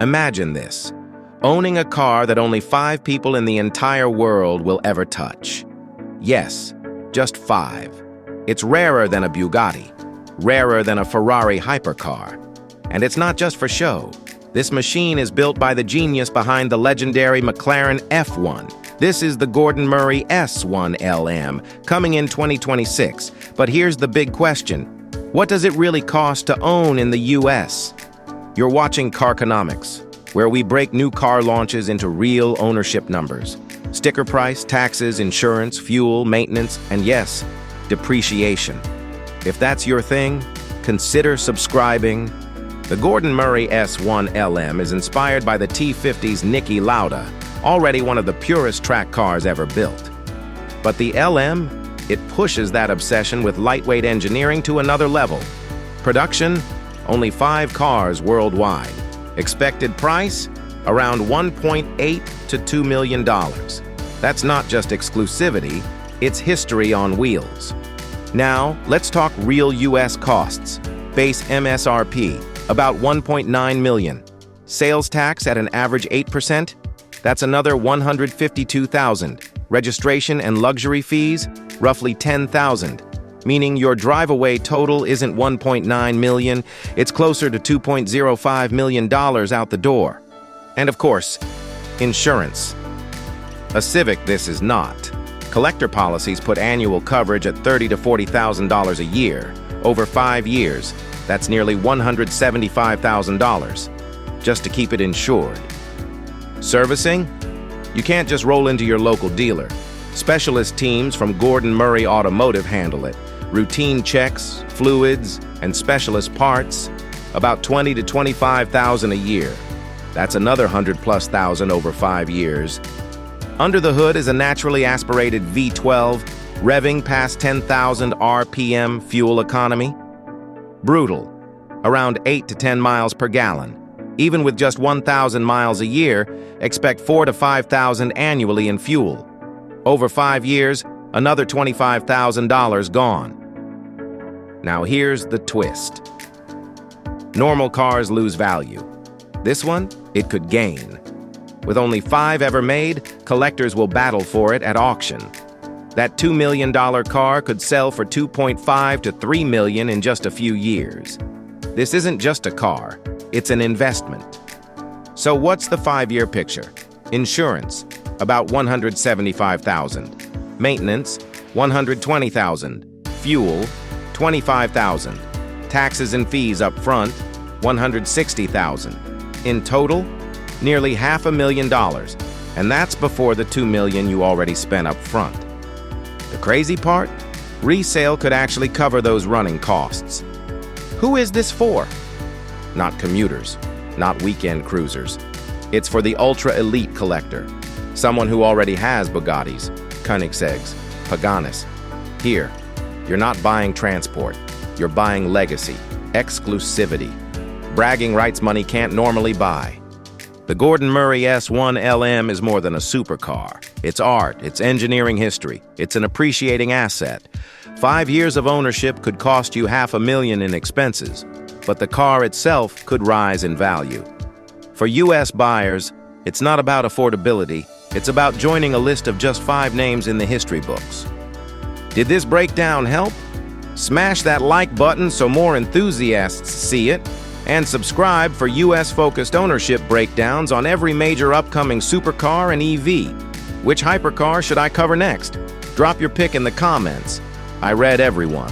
Imagine this: owning a car that only 5 people in the entire world will ever touch. Yes, just 5. It's rarer than a Bugatti, rarer than a Ferrari hypercar. And it's not just for show. This machine is built by the genius behind the legendary McLaren F1. This is the Gordon Murray S1 LM, coming in 2026. But here's the big question: what does it really cost to own in the US? You're watching Carconomics, where we break new car launches into real ownership numbers. Sticker price, taxes, insurance, fuel, maintenance, and yes, depreciation. If that's your thing, consider subscribing. The Gordon Murray S1 LM is inspired by the T50's Niki Lauda, already one of the purest track cars ever built. But the LM, it pushes that obsession with lightweight engineering to another level. Production, only 5 cars worldwide. Expected price, around $1.8 to $2 million. That's not just exclusivity, it's history on wheels. Now, let's talk real US costs. Base MSRP, about $1.9 million. Sales tax at an average 8%, that's another $152,000. Registration and luxury fees, roughly $10,000. Meaning your drive-away total isn't $1.9 million, it's closer to $2.05 million out the door. And of course, insurance. A Civic this is not. Collector policies put annual coverage at $30,000 to $40,000 a year. Over 5 years, that's nearly $175,000, just to keep it insured. Servicing? You can't just roll into your local dealer. Specialist teams from Gordon Murray Automotive handle it. Routine checks, fluids, and specialist parts, about $20,000 to $25,000 a year. That's another $100,000+ over 5 years. Under the hood is a naturally aspirated V12, revving past 10,000 RPM fuel economy. Brutal, around 8 to 10 miles per gallon. Even with just 1,000 miles a year, expect $4,000 to $5,000 annually in fuel. Over 5 years, another $25,000 gone. Now here's the twist. Normal cars lose value. This one, it could gain. With only 5 ever made, collectors will battle for it at auction. That $2 million car could sell for $2.5 to $3 million in just a few years. This isn't just a car, it's an investment. So what's the 5-year picture? Insurance, about $175,000. Maintenance, $120,000. Fuel, $25,000. Taxes and fees up front, $160,000. In total, nearly $500,000, and that's before the $2 million you already spent up front. The crazy part? Resale could actually cover those running costs. Who is this for? Not commuters, not weekend cruisers. It's for the ultra-elite collector, someone who already has Bugattis, Koenigseggs, Paganis. Here, you're not buying transport, you're buying legacy, exclusivity. Bragging rights money can't normally buy. The Gordon Murray S1 LM is more than a supercar. It's art, it's engineering history, it's an appreciating asset. 5 years of ownership could cost you $500,000 in expenses, but the car itself could rise in value. For US buyers, it's not about affordability, it's about joining a list of just 5 names in the history books. Did this breakdown help? Smash that like button so more enthusiasts see it, and subscribe for US-focused ownership breakdowns on every major upcoming supercar and EV. Which hypercar should I cover next? Drop your pick in the comments. I read everyone.